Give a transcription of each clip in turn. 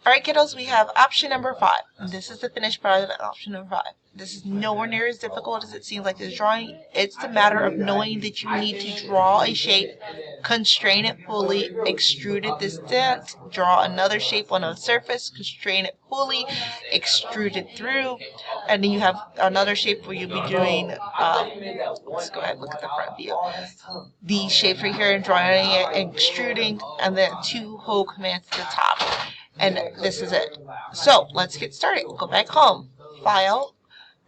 Alright, kiddos, we have option number 5. And this is the finished product of option number 5. This is nowhere near as difficult as it seems like this drawing. It's the matter of knowing that you need to draw a shape, constrain it fully, extrude it distant, draw another shape on a surface, constrain it fully, extrude it through, and then you have another shape where you'll be doing, let's go ahead and look at the front view. These shapes right here, and drawing it, extruding, and then 2 whole commands to the top. And this is it. So let's get started. Go back home. File.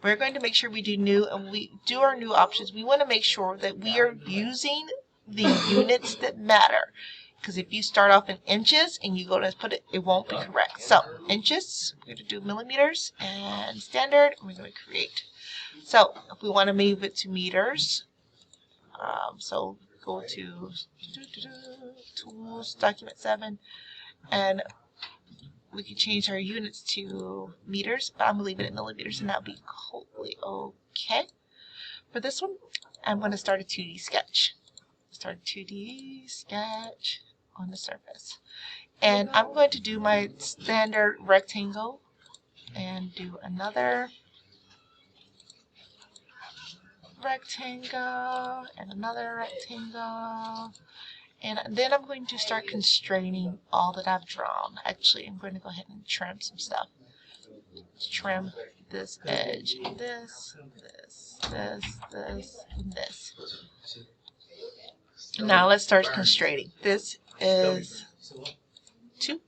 We're going to make sure we do new, and we do our new options. We want to make sure that we are using the units that matter. Because if you start off in inches and you go to put it, it won't be correct. So inches, we're going to do millimeters and standard. And we're going to create. So if we want to move it to meters, so go to Tools, Document 7, and we can change our units to meters, but I'm going to leave it at millimeters, and that'll be totally okay. For this one, I'm going to start a 2D sketch. Start a 2D sketch on the surface. And I'm going to do my standard rectangle and do another rectangle and another rectangle. And then I'm going to start constraining all that I've drawn. Actually, I'm going to go ahead and trim some stuff. Trim this edge, this, and this. Now let's start constraining. This is 2.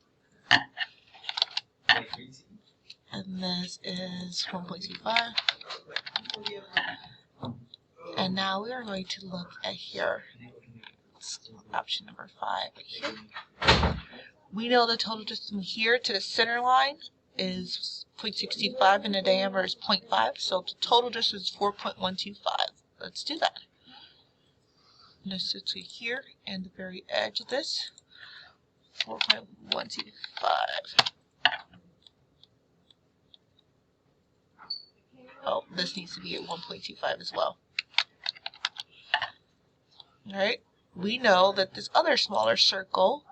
And this is 1.25. And now we are going to look at here. Option number 5 right here. We know the total distance from here to the center line is 0.65 and the diameter is 0.5, so the total distance is 4.125. Let's do that. This is to here and the very edge of this, 4.125. Oh, this needs to be at 1.25 as well. Alright. We know that this other smaller circle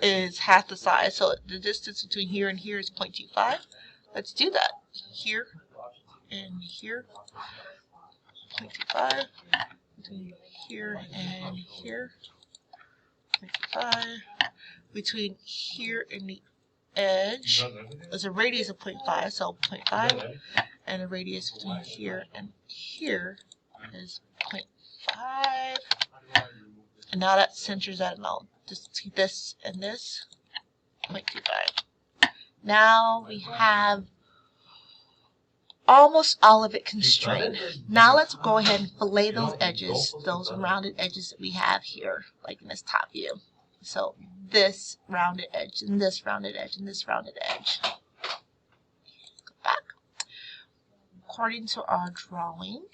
is half the size, so the distance between here and here is 0.25. Let's do that. Here and here, 0.25. Between here and here, 0.25. Between here and the edge, there's a radius of 0.5, so 0.5. And the radius between here and here is 0.5. And now that centers that amount. Just this and this, 0.25. Now we have almost all of it constrained. Now let's go ahead and fillet those edges, those rounded edges that we have here, like in this top view. So this rounded edge, and this rounded edge, and this rounded edge. Go back. According to our drawing,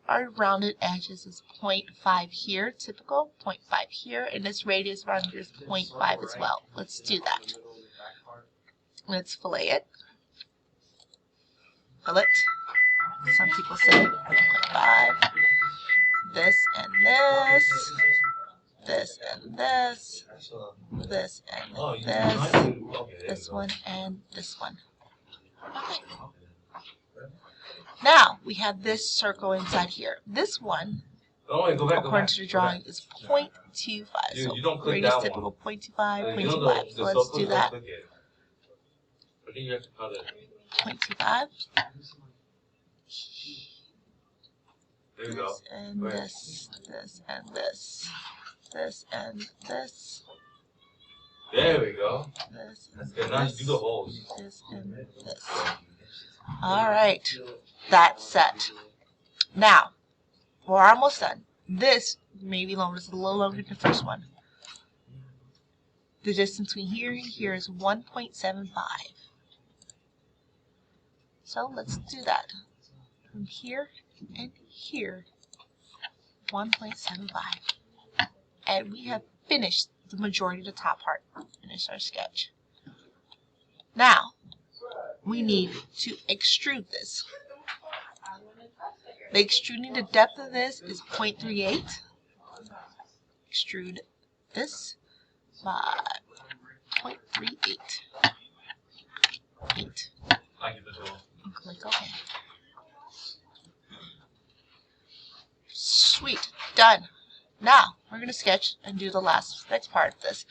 our rounded edges is 0.5 here, typical, 0.5 here, and this radius around here is 0.5 as well. Let's do that. Let's fillet it. Fillet. Some people say 0.5. This and this. This and this. This and this. This one and this one. Okay. Now, we have this circle inside here. This one, according to the drawing, is 0.25. So, radius typical 0.25, 0.25. So, let's do that. 0.25. This and this, this and this, this and this. There we go. This and That's good. Now you do the holes. This and this. Alright, that's set. Now, we're almost done. This may be longer, it's a little longer than the first one. The distance between here and here is 1.75. So let's do that. From here and here, 1.75. And we have finished the majority of the top part. Finish our sketch. Now, we need to extrude this. The extruding, the depth of this is 0.38. Extrude this by 0.38. 8. I give it all. And click OK. Sweet. Done. Now, we're going to sketch and do the next part of this.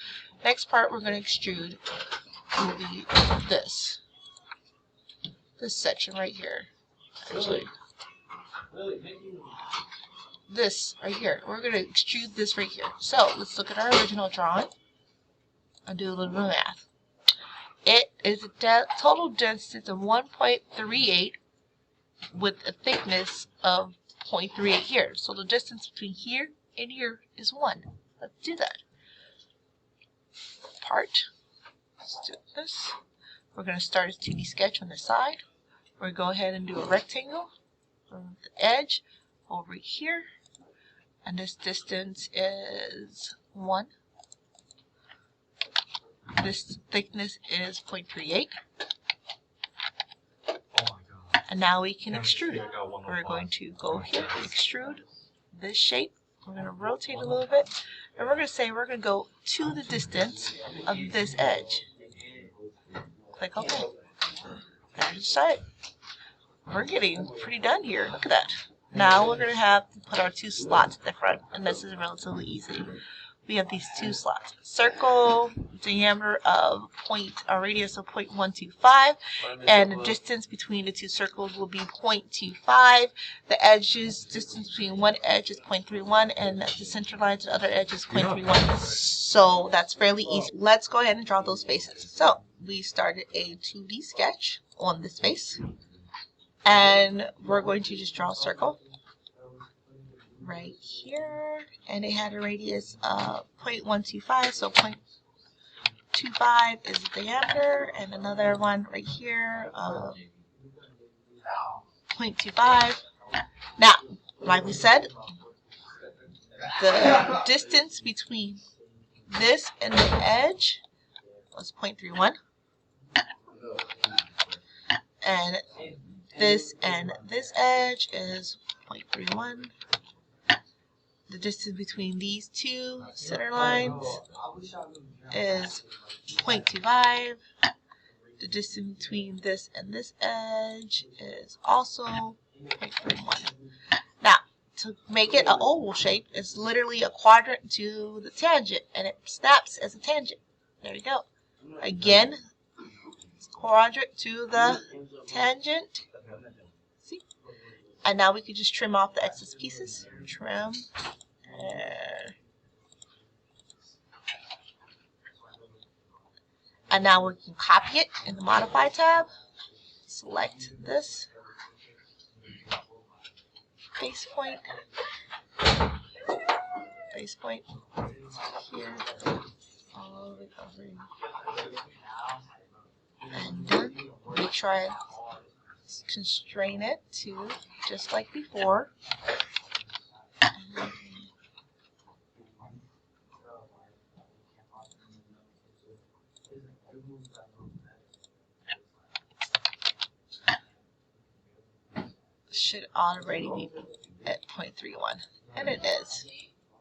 Next part we're going to extrude will be this section right here. Actually, this right here. We're going to extrude this right here. So, let's look at our original drawing and do a little bit of math. It is a total distance of 1.38 with a thickness of 0.38 here. So the distance between here and here is 1. Let's do that. Part. Let's do this. We're going to start a 2D sketch on the side. We're going to go ahead and do a rectangle from the edge over here. And this distance is 1. This thickness is 0.38. Oh my god. And now we can extrude it. We're going to go here, extrude this shape. We're going to rotate a little bit. And we're going to say we're going to go to the distance of this edge. Click OK. There's it. We're getting pretty done here. Look at that. Now we're going to have to put our 2 slots at the front. And this is relatively easy. We have these 2 slots. Circle, diameter of a radius of 0.125, and the distance between the 2 circles will be 0.25. The edges, distance between one edge is 0.31, and the center line to the other edge is 0.31. So that's fairly easy. Let's go ahead and draw those faces. So we started a 2D sketch on this face, and we're going to just draw a circle right here, and it had a radius of 0.125, so 0.25 is the diameter, and another one right here of 0.25. Now, like we said, the distance between this and the edge was 0.31, and this edge is 0.31. The distance between these 2 center lines is 0.25. The distance between this and this edge is also 0.31. Now, to make it an oval shape, it's literally a quadrant to the tangent, and it snaps as a tangent. There you go. Again, it's quadrant to the tangent. See? And now we can just trim off the excess pieces. Trim. And now we can copy it in the Modify tab. Select this. Base point. Base point. Here. All the way over. And done. Make sure I constrain it to just like before. Should already be at 0.31, and it is,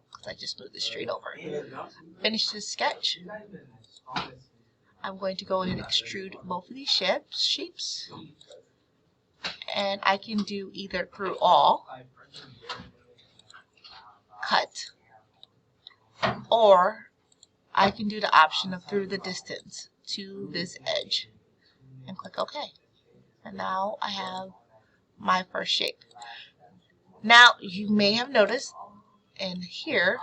because I just moved this straight over. Finish this sketch. I'm going to go ahead and extrude both of these shapes, and I can do either through all, cut, or I can do the option of through the distance to this edge, and click OK. And now I have my first shape. Now you may have noticed in here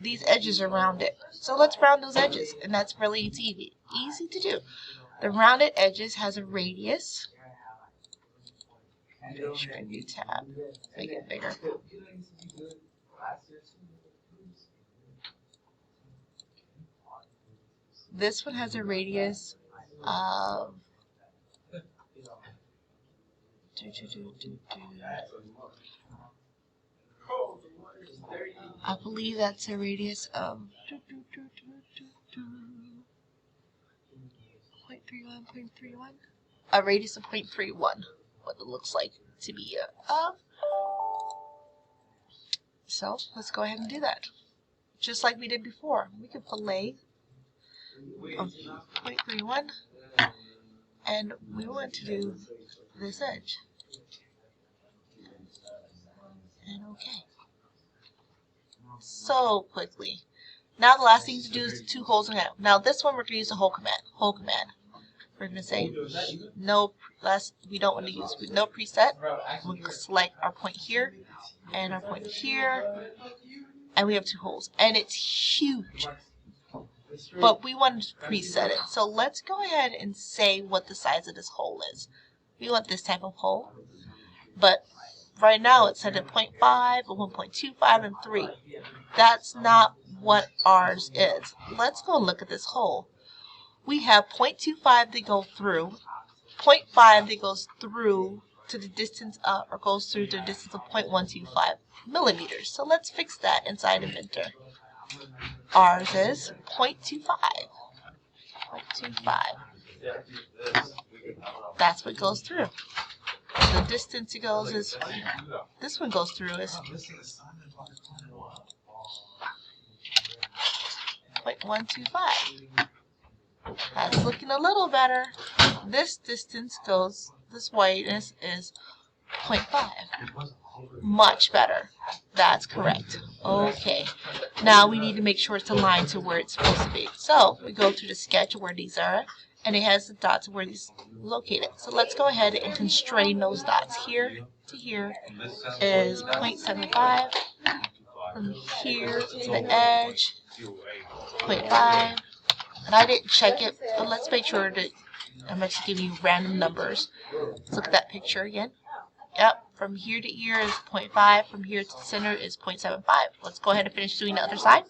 these edges are rounded. So let's round those edges, and that's really easy to do. The rounded edges has a radius. Make sure I do tab, make it bigger. This one has a radius of I believe that's a radius of 0.31. A radius of 0.31. What it looks like to be a So let's go ahead and do that. Just like we did before. We can fillet of 0.31, and we want to do this edge. And okay. So quickly. Now the last thing to do is 2 holes in it. Now this one we're going to use a hole command. Hole command. We're going to say no, we don't want to use no preset. We'll select our point here and our point here, and we have 2 holes, and it's huge. But we want to preset it. So let's go ahead and say what the size of this hole is. We want this type of hole, but right now it's set at 0.5, 1.25, and 3. That's not what ours is. Let's go look at this hole. We have 0.25 that go through, 0.5 that goes through to the distance of, or goes through to the distance of 0.125 millimeters. So let's fix that inside Inventor. Ours is 0.25. 0.25. That's what goes through. The distance it goes is, this one goes through is 0.125. That's looking a little better. This distance goes, this whiteness is 0.5. Much better. That's correct. Okay. Now we need to make sure it's aligned to where it's supposed to be. So we go to the sketch where these are, and it has the dots where these are located. So let's go ahead and constrain those dots. Here to here is 0.75. From here to the edge, 0.5. And I didn't check it, but let's make sure that I'm actually giving you random numbers. Let's look at that picture again. Yep, from here to here is 0.5. From here to the center is 0.75. Let's go ahead and finish doing the other side.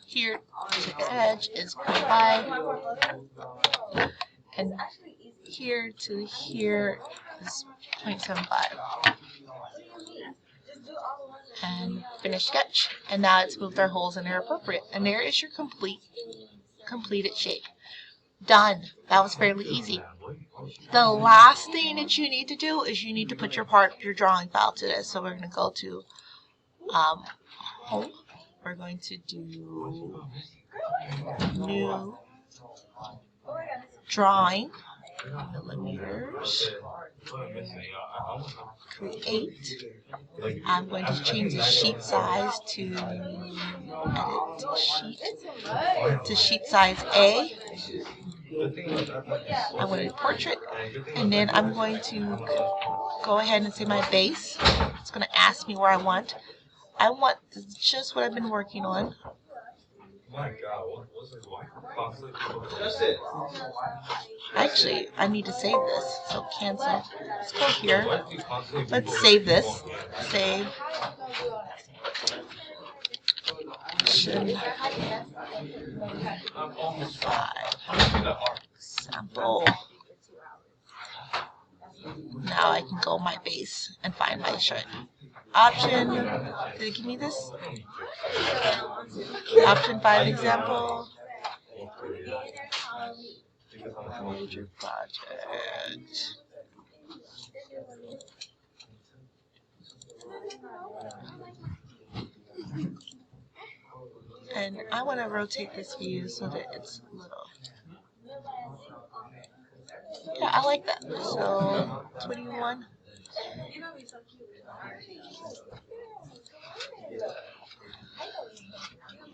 Here to the edge is 0.5. And here to here is 0.75. And finish sketch. And now it's moved our holes and they're appropriate. And there is your completed shape. Done. That was fairly easy. The last thing that you need to do is you need to put your drawing file to this. So we're going to go to home. We're going to do new drawing millimeters. Create. I'm going to change the sheet size to edit sheet to sheet size A. I'm going to portrait, and then I'm going to go ahead and say my base. It's going to ask me where I want. I want just what I've been working on. Actually, I need to save this, so cancel. Let's go here. Let's save this. Save. Sample. Now I can go my base and find my shirt. Option. Did it give me this? Option 5 example. Major project. And I want to rotate this view so that it's little. Yeah, I like that. So 21.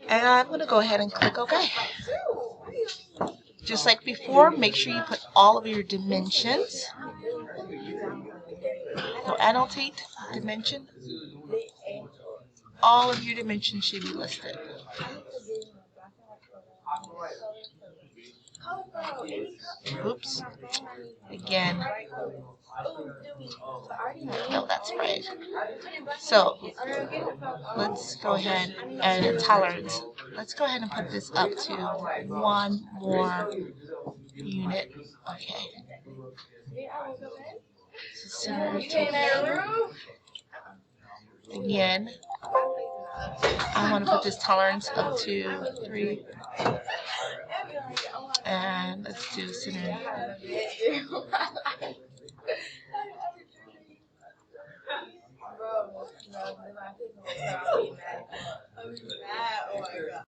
And I'm going to go ahead and click OK. Just like before, make sure you put all of your dimensions. So annotate dimension. All of your dimensions should be listed. Oops. Again. No, that's right. So let's go ahead and tolerance. Let's go ahead and put this up to 1 more unit. Okay. So center to here. Again, I want to put this tolerance up to 3. And let's do center. I'm mad. Oh my god.